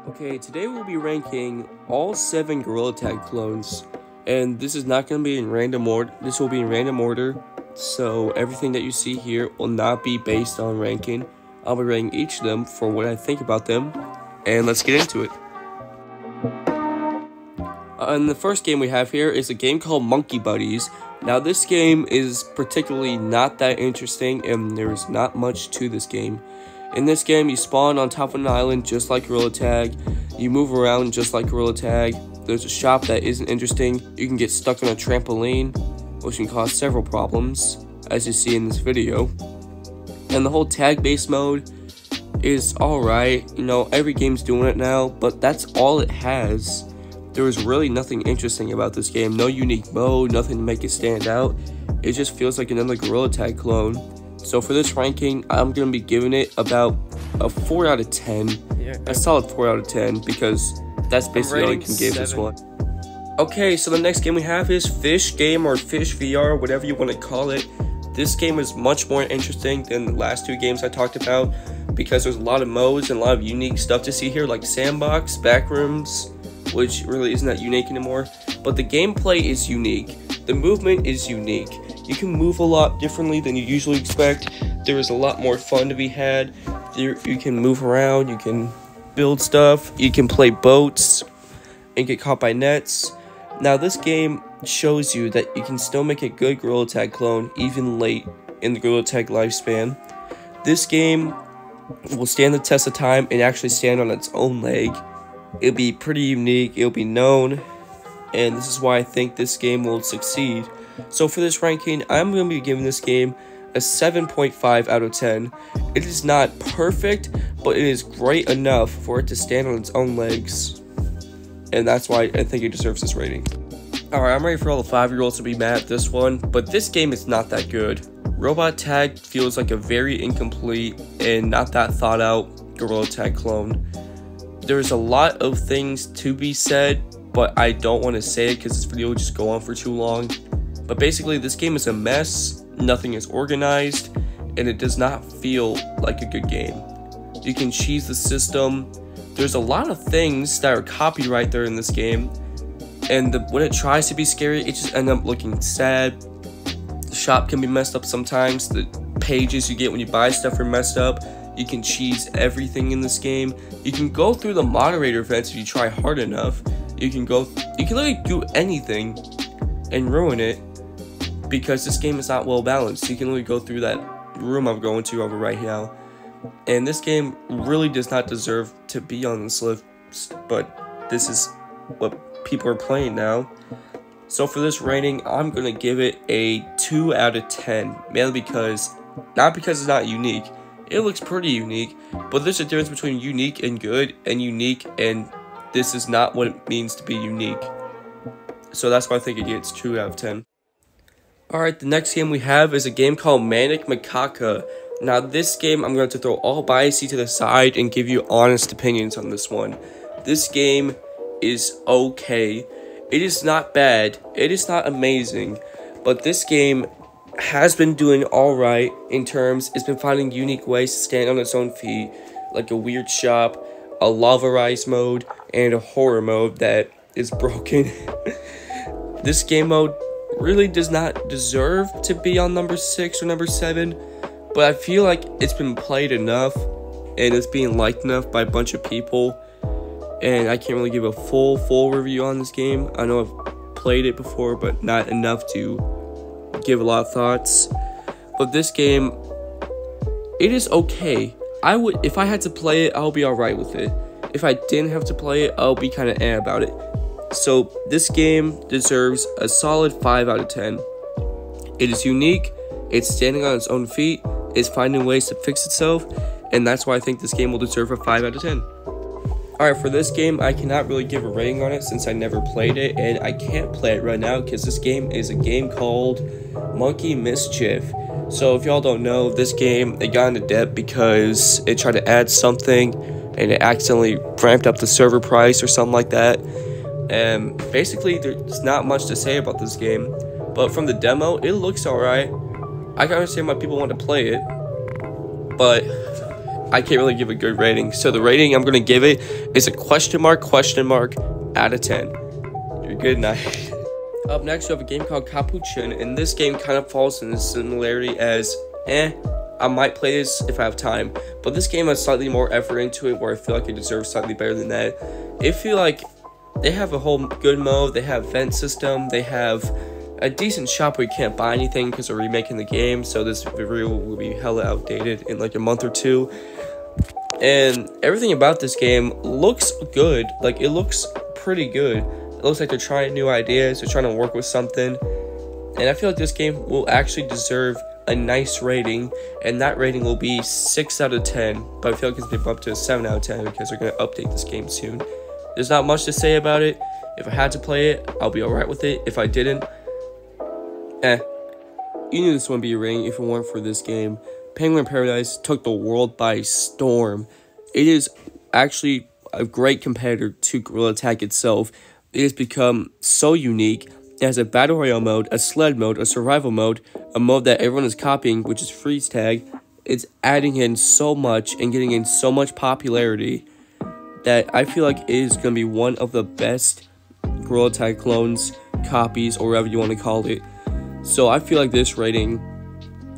Okay, today we'll be ranking all 7 Gorilla Tag clones, and this is not going to be in random order. This will be in random order, so everything that you see here will not be based on ranking. I'll be ranking each of them for what I think about them, and let's get into it. And the first game we have here is a game called Monkey Buddies. Now this game is particularly not that interesting, and there's not much to this game. In this game, you spawn on top of an island just like Gorilla Tag. You move around just like Gorilla Tag. There's a shop that isn't interesting. You can get stuck on a trampoline, which can cause several problems, as you see in this video. And the whole tag-based mode is alright. You know, every game's doing it now, but that's all it has. There is really nothing interesting about this game. No unique mode, nothing to make it stand out. It just feels like another Gorilla Tag clone. So for this ranking, I'm going to be giving it about a 4 out of 10. Yeah. A solid 4 out of 10, because that's basically all you can give this one. Okay, so the next game we have is Fish Game or Fish VR, whatever you want to call it. This game is much more interesting than the last 2 games I talked about, because there's a lot of modes and a lot of unique stuff to see here, like Sandbox, Backrooms, which really isn't that unique anymore. But the gameplay is unique. The movement is unique. You can move a lot differently than you usually expect. There is a lot more fun to be had. You can move around, you can build stuff, you can play boats, and get caught by nets. Now this game shows you that you can still make a good Gorilla Tag clone even late in the Gorilla Tag lifespan. This game will stand the test of time and actually stand on its own leg. It'll be pretty unique, it'll be known, and this is why I think this game will succeed. So for this ranking, I'm going to be giving this game a 7.5 out of 10. It is not perfect, but it is great enough for it to stand on its own legs. And that's why I think it deserves this rating. Alright, I'm ready for all the 5-year-olds to be mad at this one, but this game is not that good. Robot Tag feels like a very incomplete and not that thought out Gorilla Tag clone. There's a lot of things to be said, but I don't want to say it because this video would just go on for too long. But basically, this game is a mess, nothing is organized, and it does not feel like a good game. You can cheese the system. There's a lot of things that are copyright there in this game, and when it tries to be scary, it just ends up looking sad. The shop can be messed up sometimes. The pages you get when you buy stuff are messed up. You can cheese everything in this game. You can go through the moderator events if you try hard enough. You can literally do anything and ruin it, because this game is not well balanced. You can literally go through that room I'm going to over right now, and this game really does not deserve to be on this list, but this is what people are playing now. So for this rating, I'm gonna give it a 2 out of 10, mainly not because it's not unique. It looks pretty unique, but there's a difference between unique and good, and unique and this is not what it means to be unique. So that's why I think it gets 2 out of 10. Alright, the next game we have is a game called Manic Macacas. Now this game, I'm going to throw all biasy to the side and give you honest opinions on this one. This game is okay. It is not bad. It is not amazing. But this game has been doing alright in terms, it's been finding unique ways to stand on its own feet, like a weird shop, a lava rise mode, and a horror mode that is broken. This game mode really does not deserve to be on number 6 or number 7, but I feel like it's been played enough and it's being liked enough by a bunch of people, and I can't really give a full review on this game. I know I've played it before, but not enough to give a lot of thoughts. But this game, it is okay. If I had to play it, I'll be alright with it. If I didn't have to play it, I'll be kind of about it. So this game deserves a solid 5 out of 10. It is unique, it's standing on its own feet, it's finding ways to fix itself, and that's why I think this game will deserve a 5 out of 10. Alright, for this game, I cannot really give a rating on it since I never played it, and I can't play it right now because this game is a game called Mischief. So if y'all don't know, this game, it got into debt because it tried to add something, and it accidentally ramped up the server price or something like that. And basically, there's not much to say about this game, but from the demo, it looks alright. I can understand why people want to play it, but I can't really give a good rating. So the rating I'm going to give it is a question mark out of 10. You're good night. Up next, we have a game called Capuchin, and this game kind of falls in the similarity as, I might play this if I have time, but this game has slightly more effort into it, where I feel like it deserves slightly better than that. I feel like they have a whole good mode, they have vent system, they have a decent shop where you can't buy anything because they're remaking the game, so this video will be hella outdated in like a month or two. And everything about this game looks good, like it looks pretty good. It looks like they're trying new ideas, they're trying to work with something, and I feel like this game will actually deserve a nice rating, and that rating will be 6 out of 10, but I feel like it's going to be up to a 7 out of 10 because they're going to update this game soon. There's not much to say about it. If I had to play it, I'll be alright with it. If I didn't, you knew this wouldn't be a rating if it weren't for this game. Penguin Paradise took the world by storm. It is actually a great competitor to Gorilla Tag itself. It has become so unique. It has a battle royale mode, a sled mode, a survival mode, a mode that everyone is copying, which is freeze tag. It's adding in so much and getting in so much popularity that I feel like it is going to be one of the best Gorilla Tag clones, copies, or whatever you want to call it. So I feel like this rating,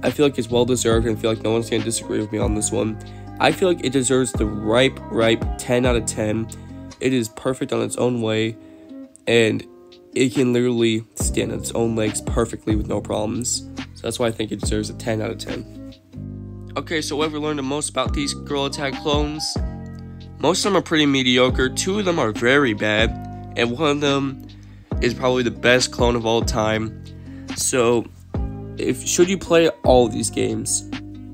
I feel like it's well deserved, and I feel like no one's going to disagree with me on this one. I feel like it deserves the ripe 10 out of 10. It is perfect on its own way, and it can literally stand on its own legs perfectly with no problems. So that's why I think it deserves a 10 out of 10. Okay, so what have we learned the most about these Gorilla Tag clones? Most of them are pretty mediocre, 2 of them are very bad, and 1 of them is probably the best clone of all time. So, should you play all of these games?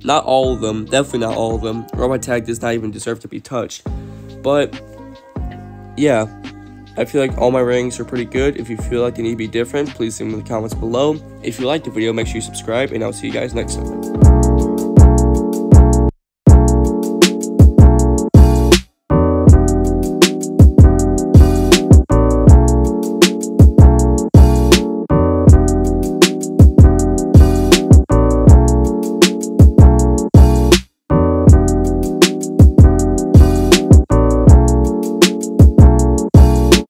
Not all of them, definitely not all of them. Robot Tag does not even deserve to be touched. But, yeah, I feel like all my ratings are pretty good. If you feel like they need to be different, please leave them in the comments below. If you liked the video, make sure you subscribe, and I'll see you guys next time.